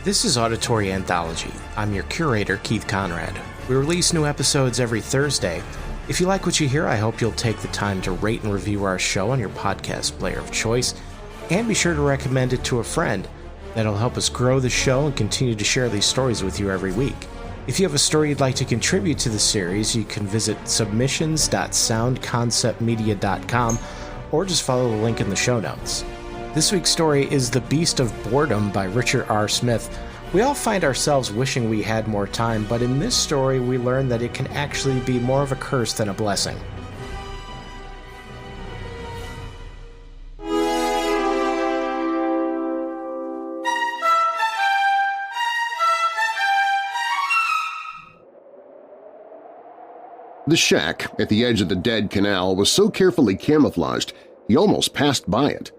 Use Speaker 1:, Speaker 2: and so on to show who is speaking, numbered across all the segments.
Speaker 1: This is Auditory Anthology. I'm your curator, Keith Conrad. We release new episodes every Thursday. If you like what you hear, I hope you'll take the time to rate and review our show on your podcast player of choice, and be sure to recommend it to a friend. That'll help us grow the show and continue to share these stories with you every week. If you have a story you'd like to contribute to the series, you can visit submissions.soundconceptmedia.com or just follow the link in the show notes. This week's story is The Beast of Boredom by Richard R. Smith. We all find ourselves wishing we had more time, but in this story we learn that it can actually be more of a curse than a blessing.
Speaker 2: The shack at the edge of the dead canal was so carefully camouflaged he almost passed by it.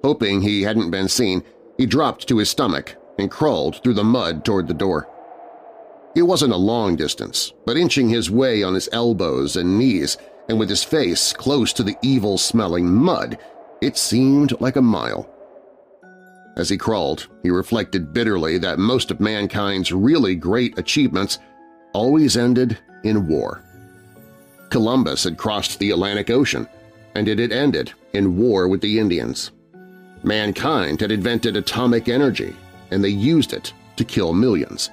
Speaker 2: Hoping he hadn't been seen, he dropped to his stomach and crawled through the mud toward the door. It wasn't a long distance, but inching his way on his elbows and knees and with his face close to the evil-smelling mud, it seemed like a mile. As he crawled, he reflected bitterly that most of mankind's really great achievements always ended in war. Columbus had crossed the Atlantic Ocean, and it had ended in war with the Indians. Mankind had invented atomic energy, and they used it to kill millions.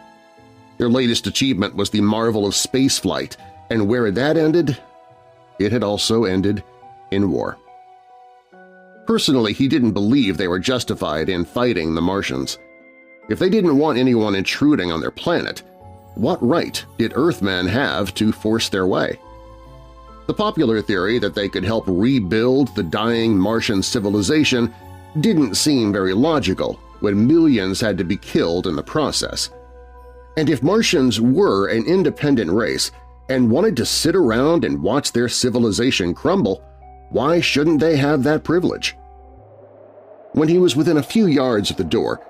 Speaker 2: Their latest achievement was the marvel of spaceflight, and where that ended, it had also ended in war. Personally, he didn't believe they were justified in fighting the Martians. If they didn't want anyone intruding on their planet, what right did Earthmen have to force their way? The popular theory that they could help rebuild the dying Martian civilization didn't seem very logical when millions had to be killed in the process. And if Martians were an independent race and wanted to sit around and watch their civilization crumble, why shouldn't they have that privilege? When he was within a few yards of the door,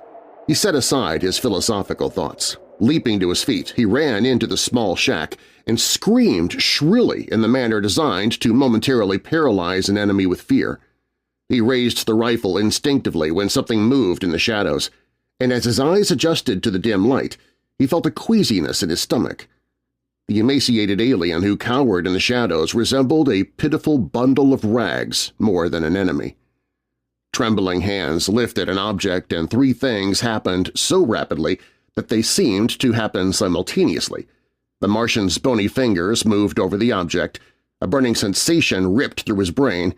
Speaker 2: he set aside his philosophical thoughts. Leaping to his feet, he ran into the small shack and screamed shrilly in the manner designed to momentarily paralyze an enemy with fear. He raised the rifle instinctively when something moved in the shadows, and as his eyes adjusted to the dim light, he felt a queasiness in his stomach. The emaciated alien who cowered in the shadows resembled a pitiful bundle of rags more than an enemy. Trembling hands lifted an object, and three things happened so rapidly that they seemed to happen simultaneously. The Martian's bony fingers moved over the object. A burning sensation ripped through his brain.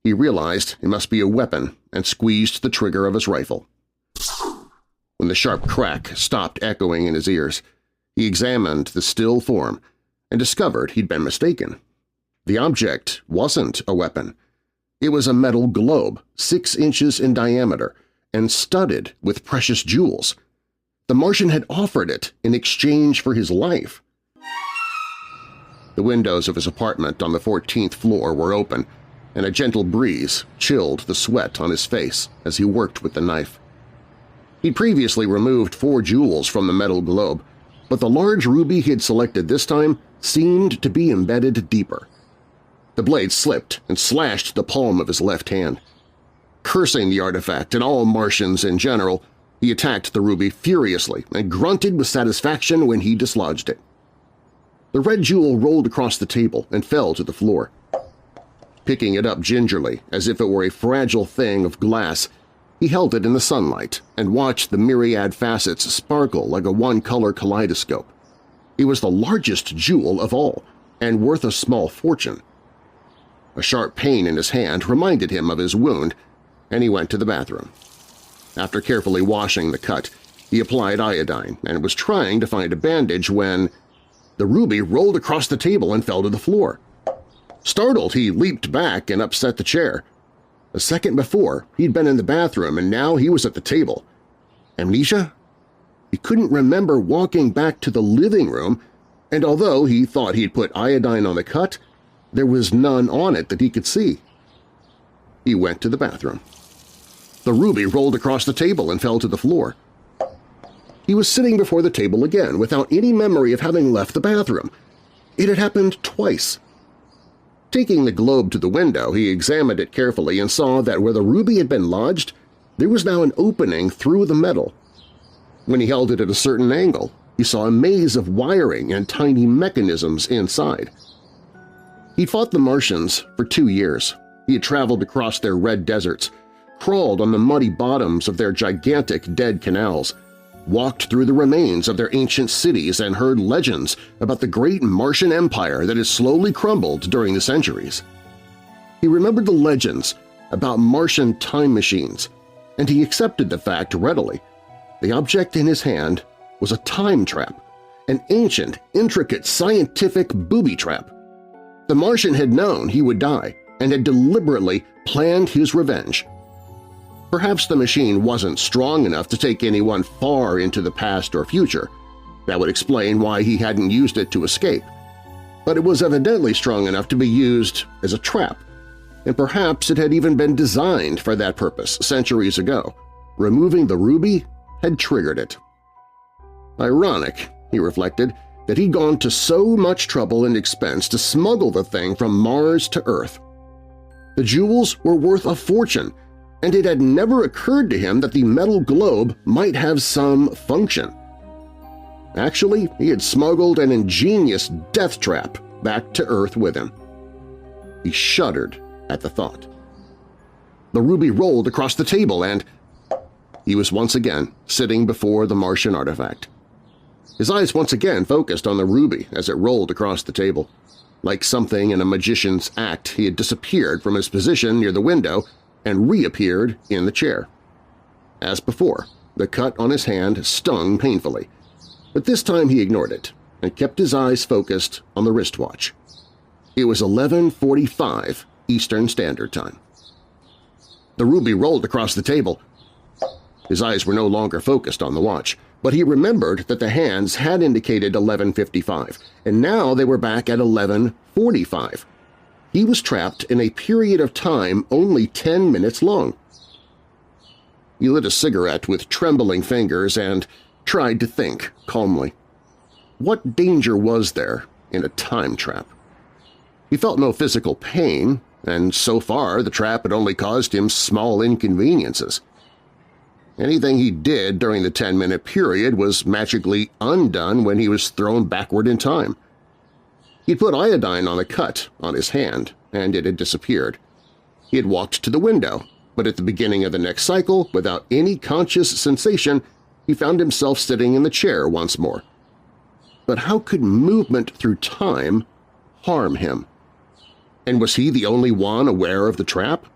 Speaker 2: He realized it must be a weapon and squeezed the trigger of his rifle. When the sharp crack stopped echoing in his ears, he examined the still form and discovered he'd been mistaken. The object wasn't a weapon. It was a metal globe 6 inches in diameter and studded with precious jewels. The Martian had offered it in exchange for his life. The windows of his apartment on the 14th floor were open, and a gentle breeze chilled the sweat on his face as he worked with the knife. He'd previously removed 4 jewels from the metal globe, but the large ruby he had selected this time seemed to be embedded deeper. The blade slipped and slashed the palm of his left hand. Cursing the artifact and all Martians in general, he attacked the ruby furiously and grunted with satisfaction when he dislodged it. The red jewel rolled across the table and fell to the floor. Picking it up gingerly, as if it were a fragile thing of glass, he held it in the sunlight and watched the myriad facets sparkle like a one-color kaleidoscope. It was the largest jewel of all, and worth a small fortune. A sharp pain in his hand reminded him of his wound, and he went to the bathroom. After carefully washing the cut, he applied iodine and was trying to find a bandage when the ruby rolled across the table and fell to the floor. Startled, he leaped back and upset the chair. A second before, he'd been in the bathroom, and now he was at the table. Amnesia? He couldn't remember walking back to the living room, and although he thought he'd put iodine on the cut, there was none on it that he could see. He went to the bathroom. The ruby rolled across the table and fell to the floor. He was sitting before the table again without any memory of having left the bathroom. It had happened twice. Taking the globe to the window, he examined it carefully and saw that where the ruby had been lodged, there was now an opening through the metal. When he held it at a certain angle, he saw a maze of wiring and tiny mechanisms inside. He'd fought the Martians for 2 years. He had traveled across their red deserts, crawled on the muddy bottoms of their gigantic dead canals, walked through the remains of their ancient cities and heard legends about the great Martian empire that had slowly crumbled during the centuries. He remembered the legends about Martian time machines, and he accepted the fact readily. The object in his hand was a time trap, an ancient, intricate scientific booby trap. The Martian had known he would die and had deliberately planned his revenge. Perhaps the machine wasn't strong enough to take anyone far into the past or future. That would explain why he hadn't used it to escape. But it was evidently strong enough to be used as a trap, and perhaps it had even been designed for that purpose centuries ago. Removing the ruby had triggered it. Ironic, he reflected, that he'd gone to so much trouble and expense to smuggle the thing from Mars to Earth. The jewels were worth a fortune, and it had never occurred to him that the metal globe might have some function. Actually, he had smuggled an ingenious death trap back to Earth with him. He shuddered at the thought. The ruby rolled across the table and he was once again sitting before the Martian artifact. His eyes once again focused on the ruby as it rolled across the table. Like something in a magician's act, he had disappeared from his position near the window and reappeared in the chair. As before, the cut on his hand stung painfully, but this time he ignored it and kept his eyes focused on the wristwatch. It was 11:45 Eastern Standard Time. The ruby rolled across the table. His eyes were no longer focused on the watch, but he remembered that the hands had indicated 11:55, and now they were back at 11:45. He was trapped in a period of time only 10 minutes long. He lit a cigarette with trembling fingers and tried to think calmly. What danger was there in a time trap? He felt no physical pain, and so far the trap had only caused him small inconveniences. Anything he did during the 10-minute period was magically undone when he was thrown backward in time. He'd put iodine on a cut on his hand, and it had disappeared. He had walked to the window, but at the beginning of the next cycle, without any conscious sensation, he found himself sitting in the chair once more. But how could movement through time harm him? And was he the only one aware of the trap?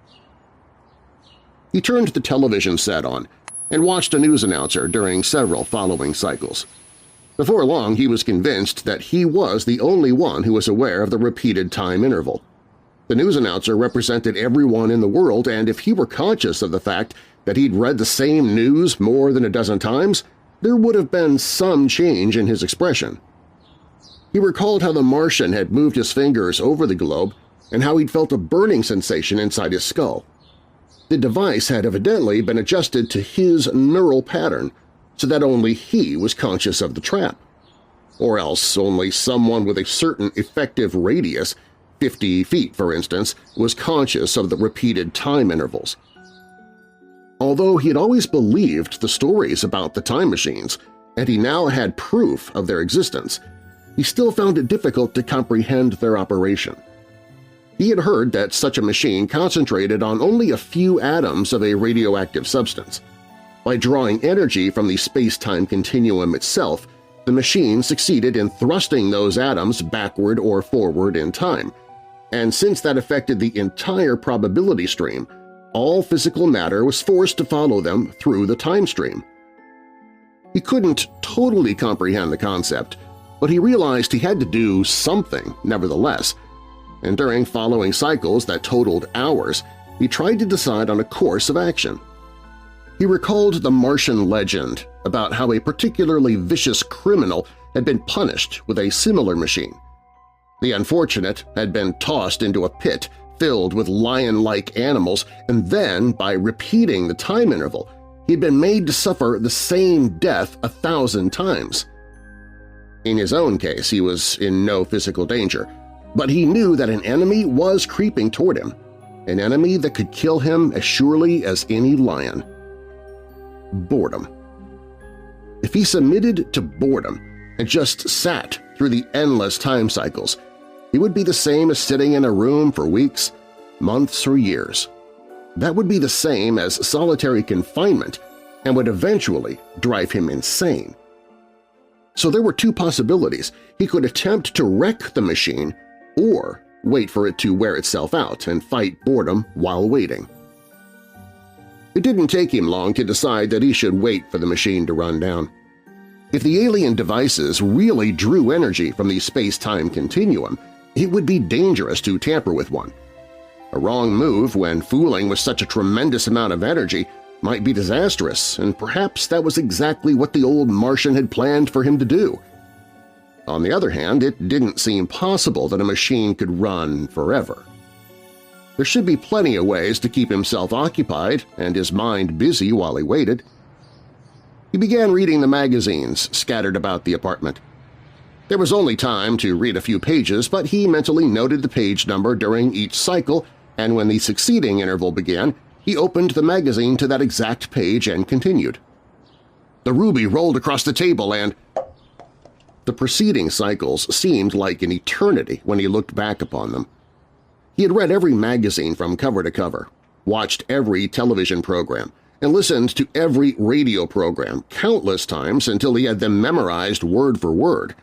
Speaker 2: He turned the television set on and watched a news announcer during several following cycles. Before long, he was convinced that he was the only one who was aware of the repeated time interval. The news announcer represented everyone in the world, and if he were conscious of the fact that he'd read the same news more than a dozen times, there would have been some change in his expression. He recalled how the Martian had moved his fingers over the globe and how he'd felt a burning sensation inside his skull. The device had evidently been adjusted to his neural pattern so that only he was conscious of the trap. Or else only someone with a certain effective radius, 50 feet for instance, was conscious of the repeated time intervals. Although he had always believed the stories about the time machines, and he now had proof of their existence, he still found it difficult to comprehend their operation. He had heard that such a machine concentrated on only a few atoms of a radioactive substance. By drawing energy from the space-time continuum itself, the machine succeeded in thrusting those atoms backward or forward in time, and since that affected the entire probability stream, all physical matter was forced to follow them through the time stream. He couldn't totally comprehend the concept, but he realized he had to do something nevertheless, and during following cycles that totaled hours, he tried to decide on a course of action. He recalled the Martian legend about how a particularly vicious criminal had been punished with a similar machine. The unfortunate had been tossed into a pit filled with lion-like animals, and then, by repeating the time interval, he had been made to suffer the same death 1,000 times. In his own case, he was in no physical danger, but he knew that an enemy was creeping toward him, an enemy that could kill him as surely as any lion. Boredom. If he submitted to boredom and just sat through the endless time cycles, it would be the same as sitting in a room for weeks, months, or years. That would be the same as solitary confinement and would eventually drive him insane. So there were two possibilities. He could attempt to wreck the machine or wait for it to wear itself out and fight boredom while waiting. It didn't take him long to decide that he should wait for the machine to run down. If the alien devices really drew energy from the space-time continuum, it would be dangerous to tamper with one. A wrong move when fooling with such a tremendous amount of energy might be disastrous, and perhaps that was exactly what the old Martian had planned for him to do. On the other hand, it didn't seem possible that a machine could run forever. There should be plenty of ways to keep himself occupied and his mind busy while he waited. He began reading the magazines scattered about the apartment. There was only time to read a few pages, but he mentally noted the page number during each cycle, and when the succeeding interval began, he opened the magazine to that exact page and continued. The ruby rolled across the table and… The preceding cycles seemed like an eternity when he looked back upon them. He had read every magazine from cover to cover, watched every television program, and listened to every radio program countless times until he had them memorized word for word.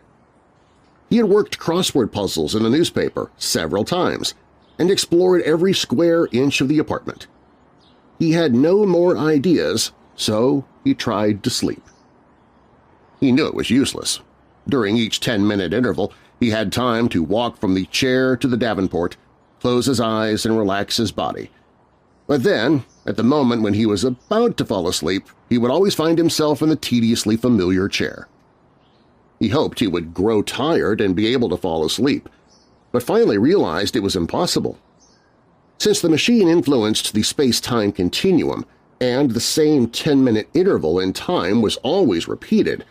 Speaker 2: He had worked crossword puzzles in the newspaper several times and explored every square inch of the apartment. He had no more ideas, so he tried to sleep. He knew it was useless. During each 10-minute interval, he had time to walk from the chair to the Davenport, close his eyes and relax his body. But then, at the moment when he was about to fall asleep, he would always find himself in the tediously familiar chair. He hoped he would grow tired and be able to fall asleep, but finally realized it was impossible. Since the machine influenced the space-time continuum and the same 10-minute interval in time was always repeated,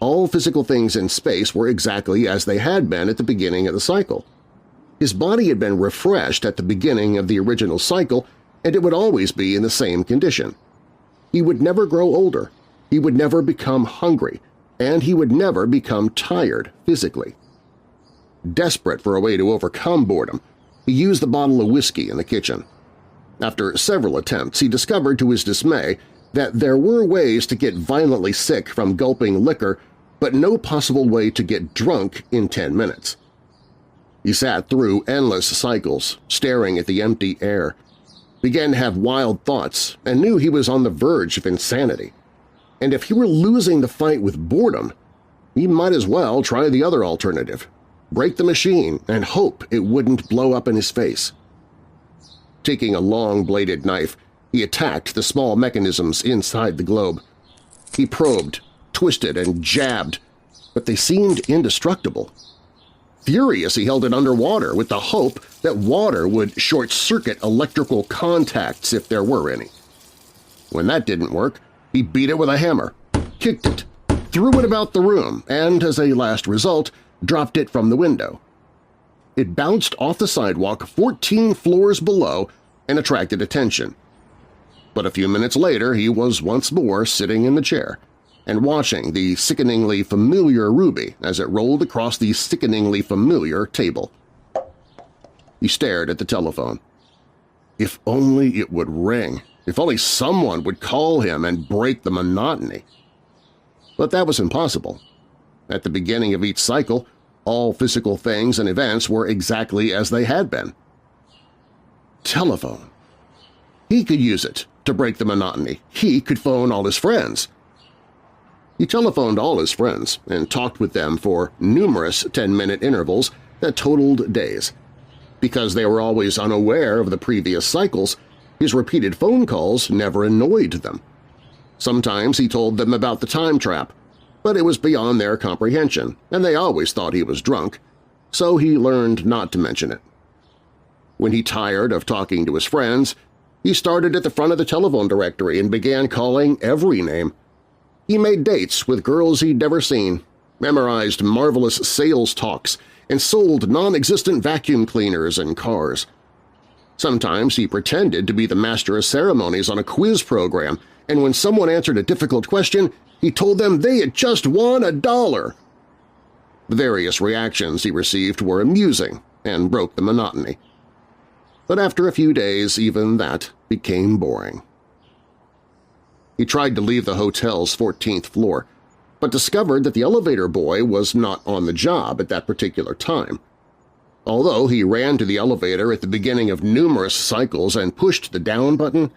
Speaker 2: all physical things in space were exactly as they had been at the beginning of the cycle. His body had been refreshed at the beginning of the original cycle, and it would always be in the same condition. He would never grow older, he would never become hungry, and he would never become tired physically. Desperate for a way to overcome boredom, he used the bottle of whiskey in the kitchen. After several attempts, he discovered to his dismay that there were ways to get violently sick from gulping liquor, but no possible way to get drunk in 10 minutes. He sat through endless cycles, staring at the empty air, began to have wild thoughts, and knew he was on the verge of insanity. And if he were losing the fight with boredom, he might as well try the other alternative – break the machine and hope it wouldn't blow up in his face. Taking a long-bladed knife, he attacked the small mechanisms inside the globe. He probed, twisted, and jabbed, but they seemed indestructible. Furious, he held it underwater with the hope that water would short-circuit electrical contacts if there were any. When that didn't work, he beat it with a hammer, kicked it, threw it about the room, and, as a last result, dropped it from the window. It bounced off the sidewalk 14 floors below and attracted attention. But a few minutes later he was once more sitting in the chair and watching the sickeningly familiar ruby as it rolled across the sickeningly familiar table. He stared at the telephone. If only it would ring. If only someone would call him and break the monotony. But that was impossible. At the beginning of each cycle, all physical things and events were exactly as they had been. Telephone. He could use it to break the monotony. He could phone all his friends. He telephoned all his friends and talked with them for numerous 10-minute intervals that totaled days. Because they were always unaware of the previous cycles, his repeated phone calls never annoyed them. Sometimes he told them about the time trap, but it was beyond their comprehension, and they always thought he was drunk, so he learned not to mention it. When he tired of talking to his friends, he started at the front of the telephone directory and began calling every name. He made dates with girls he'd never seen, memorized marvelous sales talks, and sold non-existent vacuum cleaners and cars. Sometimes he pretended to be the master of ceremonies on a quiz program, and when someone answered a difficult question, He told them they had just won $1. The various reactions he received were amusing and broke the monotony. But after a few days, even that became boring. He tried to leave the hotel's 14th floor, but discovered that the elevator boy was not on the job at that particular time. Although he ran to the elevator at the beginning of numerous cycles and pushed the down button,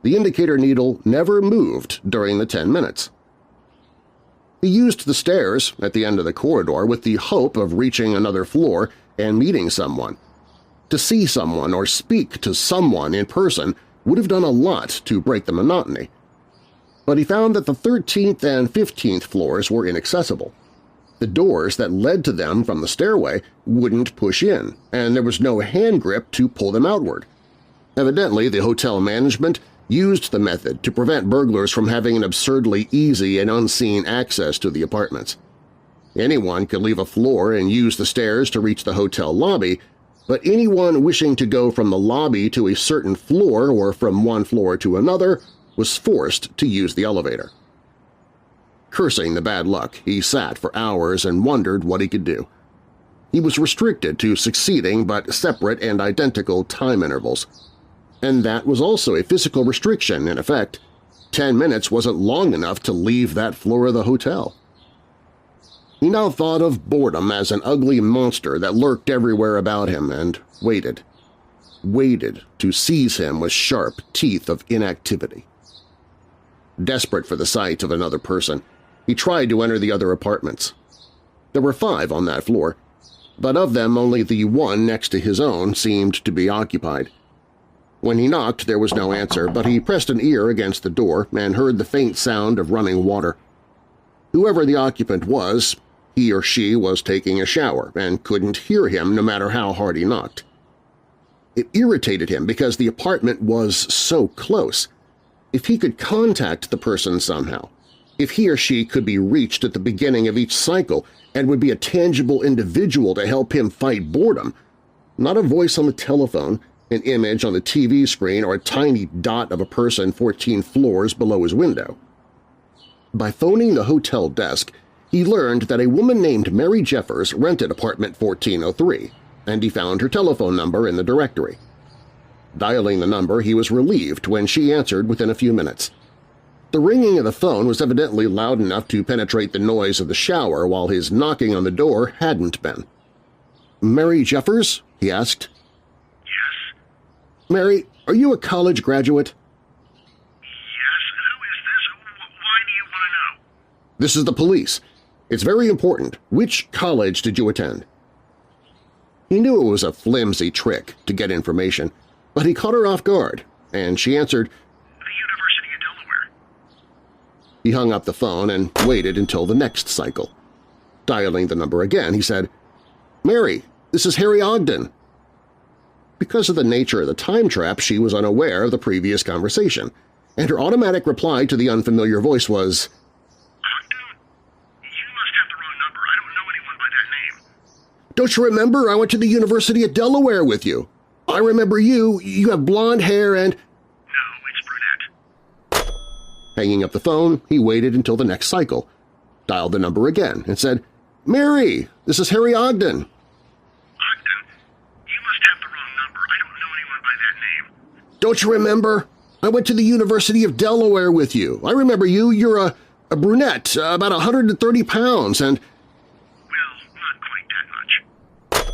Speaker 2: the indicator needle never moved during the 10 minutes. He used the stairs at the end of the corridor with the hope of reaching another floor and meeting someone. To see someone or speak to someone in person would have done a lot to break the monotony. But he found that the 13th and 15th floors were inaccessible. The doors that led to them from the stairway wouldn't push in, and there was no hand grip to pull them outward. Evidently, the hotel management used the method to prevent burglars from having an absurdly easy and unseen access to the apartments. Anyone could leave a floor and use the stairs to reach the hotel lobby, but anyone wishing to go from the lobby to a certain floor or from one floor to another was forced to use the elevator. Cursing the bad luck, he sat for hours and wondered what he could do. He was restricted to succeeding but separate and identical time intervals. And that was also a physical restriction in effect. 10 minutes wasn't long enough to leave that floor of the hotel. He now thought of boredom as an ugly monster that lurked everywhere about him and waited to seize him with sharp teeth of inactivity. Desperate for the sight of another person, he tried to enter the other apartments. There were 5 on that floor, but of them only the one next to his own seemed to be occupied. When he knocked, there was no answer, but he pressed an ear against the door and heard the faint sound of running water. Whoever the occupant was, he or she was taking a shower and couldn't hear him no matter how hard he knocked. It irritated him because the apartment was so close. If he could contact the person somehow, if he or she could be reached at the beginning of each cycle and would be a tangible individual to help him fight boredom, not a voice on the telephone, an image on the TV screen, or a tiny dot of a person 14 floors below his window. By phoning the hotel desk, he learned that a woman named Mary Jeffers rented apartment 1403, and he found her telephone number in the directory. Dialing the number, he was relieved when she answered within a few minutes. The ringing of the phone was evidently loud enough to penetrate the noise of the shower while his knocking on the door hadn't been. "Mary Jeffers?" he asked.
Speaker 3: "Yes."
Speaker 2: "Mary, are you a college graduate?"
Speaker 3: "Yes. Who is this? Why do you want to know?"
Speaker 2: "This is the police. It's very important. Which college did you attend?" He knew it was a flimsy trick to get information, but he caught her off guard, and she answered,
Speaker 3: "The University of Delaware."
Speaker 2: He hung up the phone and waited until the next cycle. Dialing the number again, he said, "Mary, this is Harry Ogden." Because of the nature of the time trap, she was unaware of the previous conversation, and her automatic reply to the unfamiliar voice was,
Speaker 3: "Ogden? You must have the wrong number. I don't know anyone by that name."
Speaker 2: "Don't you remember? I went to the University of Delaware with you. I remember you. You have blonde hair and—"
Speaker 3: "No, it's brunette."
Speaker 2: Hanging up the phone, he waited until the next cycle, dialed the number again, and said, "Mary, this is Harry Ogden."
Speaker 3: "Ogden, you must have the wrong number. I don't know anyone by that name."
Speaker 2: "Don't you remember? I went to the University of Delaware with you. I remember you. You're a brunette, about 130 pounds, and—"
Speaker 3: "Well, not quite that much."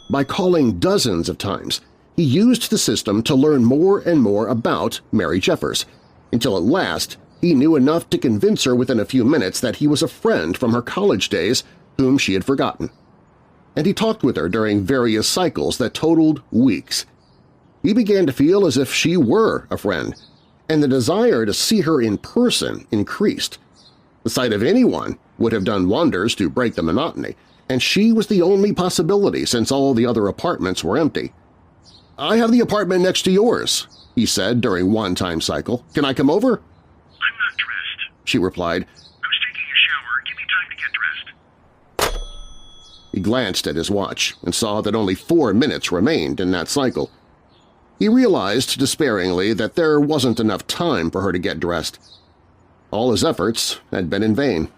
Speaker 2: By calling dozens of times, he used the system to learn more and more about Mary Jeffers, until at last he knew enough to convince her within a few minutes that he was a friend from her college days whom she had forgotten. And he talked with her during various cycles that totaled weeks. He began to feel as if she were a friend, and the desire to see her in person increased. The sight of anyone would have done wonders to break the monotony, and she was the only possibility since all the other apartments were empty. "I have the apartment next to yours," he said during one time cycle. "Can I come over?"
Speaker 3: "I'm not dressed,"
Speaker 2: she replied.
Speaker 3: "I was taking a shower. Give me time to get dressed."
Speaker 2: He glanced at his watch and saw that only 4 minutes remained in that cycle. He realized despairingly that there wasn't enough time for her to get dressed. All his efforts had been in vain.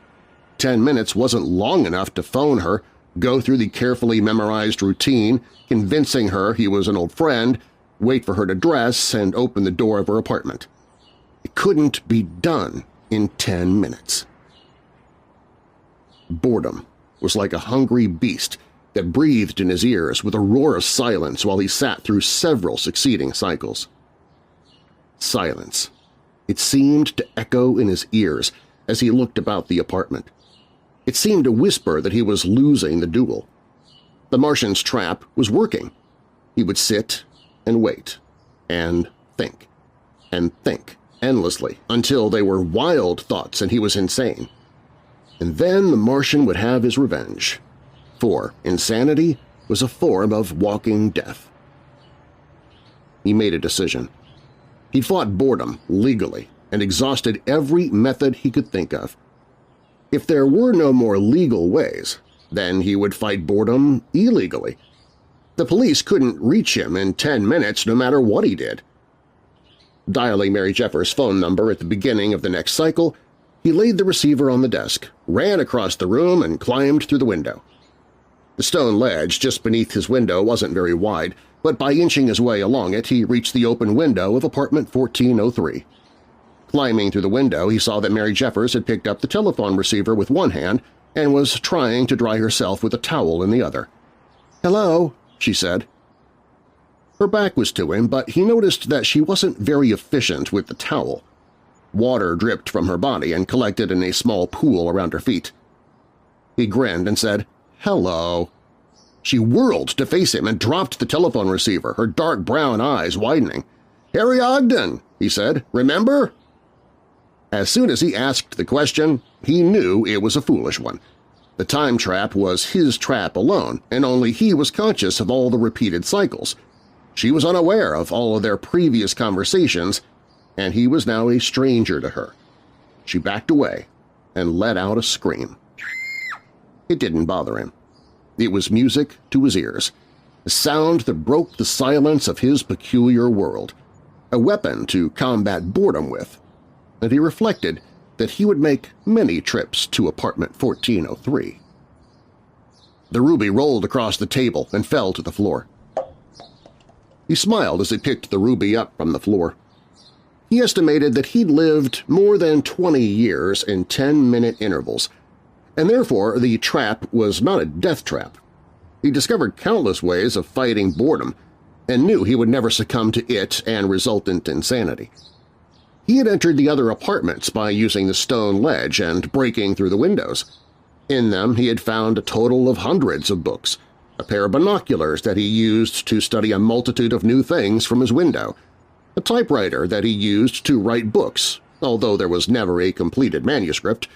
Speaker 2: 10 minutes wasn't long enough to phone her, go through the carefully memorized routine, convincing her he was an old friend, wait for her to dress, and open the door of her apartment. It couldn't be done in 10 minutes. Boredom was like a hungry beast that breathed in his ears with a roar of silence while he sat through several succeeding cycles. Silence. It seemed to echo in his ears as he looked about the apartment. It seemed to whisper that he was losing the duel. The Martian's trap was working. He would sit and wait and think endlessly until they were wild thoughts and he was insane. And then the Martian would have his revenge, for insanity was a form of walking death. He made a decision. He fought boredom legally and exhausted every method he could think of. If there were no more legal ways, then he would fight boredom illegally. The police couldn't reach him in 10 minutes no matter what he did. Dialing Mary Jeffers' phone number at the beginning of the next cycle, he laid the receiver on the desk, ran across the room, and climbed through the window. The stone ledge just beneath his window wasn't very wide, but by inching his way along it he reached the open window of apartment 1403. Climbing through the window, he saw that Mary Jeffers had picked up the telephone receiver with one hand and was trying to dry herself with a towel in the other. "Hello," she said. Her back was to him, but he noticed that she wasn't very efficient with the towel. Water dripped from her body and collected in a small pool around her feet. He grinned and said, "Hello." She whirled to face him and dropped the telephone receiver, her dark brown eyes widening. "Harry Ogden," he said, "remember?" As soon as he asked the question, he knew it was a foolish one. The time trap was his trap alone, and only he was conscious of all the repeated cycles. She was unaware of all of their previous conversations, and he was now a stranger to her. She backed away and let out a scream. It didn't bother him. It was music to his ears, a sound that broke the silence of his peculiar world, a weapon to combat boredom with, and he reflected that he would make many trips to apartment 1403. The ruby rolled across the table and fell to the floor. He smiled as he picked the ruby up from the floor. He estimated that he'd lived more than 20 years in 10-minute intervals, and therefore the trap was not a death trap. He discovered countless ways of fighting boredom and knew he would never succumb to it and resultant insanity. He had entered the other apartments by using the stone ledge and breaking through the windows. In them he had found a total of hundreds of books, a pair of binoculars that he used to study a multitude of new things from his window, a typewriter that he used to write books, although there was never a completed manuscript,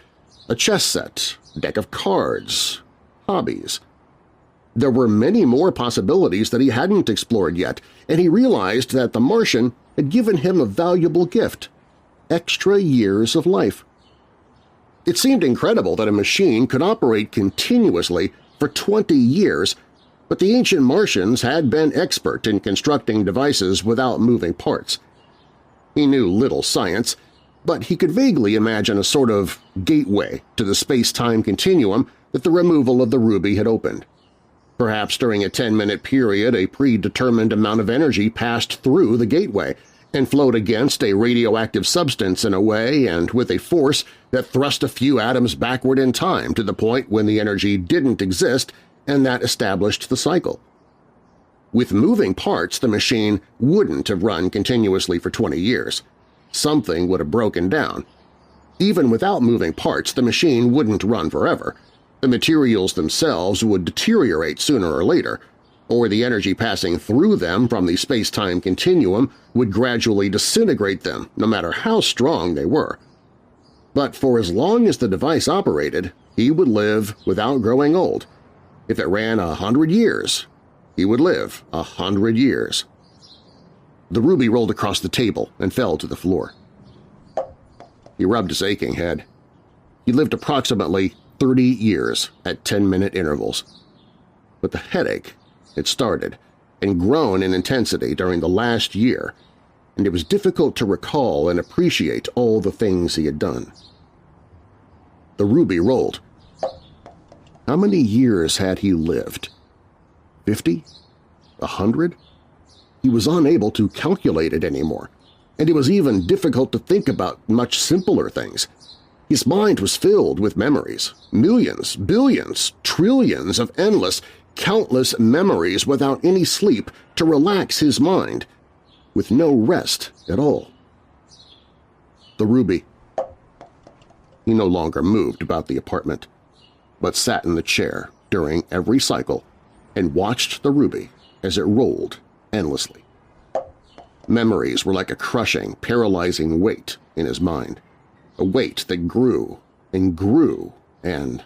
Speaker 2: a chess set, a deck of cards, hobbies. There were many more possibilities that he hadn't explored yet, and he realized that the Martian had given him a valuable gift – extra years of life. It seemed incredible that a machine could operate continuously for 20 years, but the ancient Martians had been expert in constructing devices without moving parts. He knew little science, but he could vaguely imagine a sort of gateway to the space-time continuum that the removal of the ruby had opened. Perhaps during a 10-minute period a predetermined amount of energy passed through the gateway and flowed against a radioactive substance in a way and with a force that thrust a few atoms backward in time to the point when the energy didn't exist, and that established the cycle. With moving parts, the machine wouldn't have run continuously for 20 years. Something would have broken down. Even without moving parts, the machine wouldn't run forever. The materials themselves would deteriorate sooner or later, or the energy passing through them from the space-time continuum would gradually disintegrate them no matter how strong they were. But for as long as the device operated, he would live without growing old. If it ran 100 years, he would live 100 years. The ruby rolled across the table and fell to the floor. He rubbed his aching head. He lived approximately 30 years at 10-minute intervals. But the headache had started and grown in intensity during the last year, and it was difficult to recall and appreciate all the things he had done. The ruby rolled. How many years had he lived? 50? 100? He was unable to calculate it anymore, and it was even difficult to think about much simpler things. His mind was filled with memories, millions, billions, trillions of endless, countless memories without any sleep to relax his mind, with no rest at all. The ruby. He no longer moved about the apartment, but sat in the chair during every cycle and watched the ruby as it rolled endlessly. Memories were like a crushing, paralyzing weight in his mind, a weight that grew and grew, and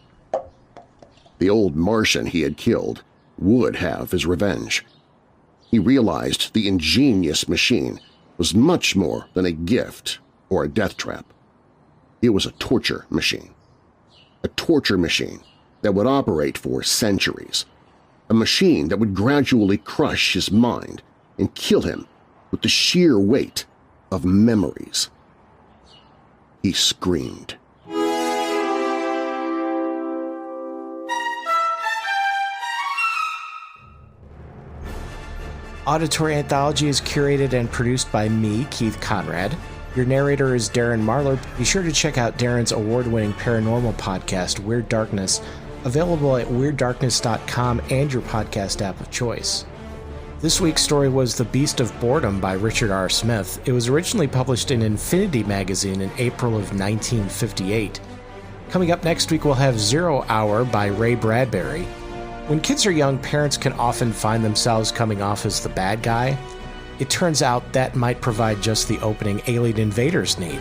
Speaker 2: the old Martian he had killed would have his revenge. He realized the ingenious machine was much more than a gift or a death trap. It was a torture machine. A torture machine that would operate for centuries. A machine that would gradually crush his mind and kill him with the sheer weight of memories. He screamed.
Speaker 1: Auditory Anthology is curated and produced by me, Keith Conrad. Your narrator is Darren Marlar. Be sure to check out Darren's award-winning paranormal podcast, Weird Darkness, available at WeirdDarkness.com and your podcast app of choice. This week's story was The Beast of Boredom by Richard R. Smith. It was originally published in Infinity magazine in April of 1958. Coming up next week, we'll have 0 Hour by Ray Bradbury. When kids are young, parents can often find themselves coming off as the bad guy. It turns out that might provide just the opening alien invaders need.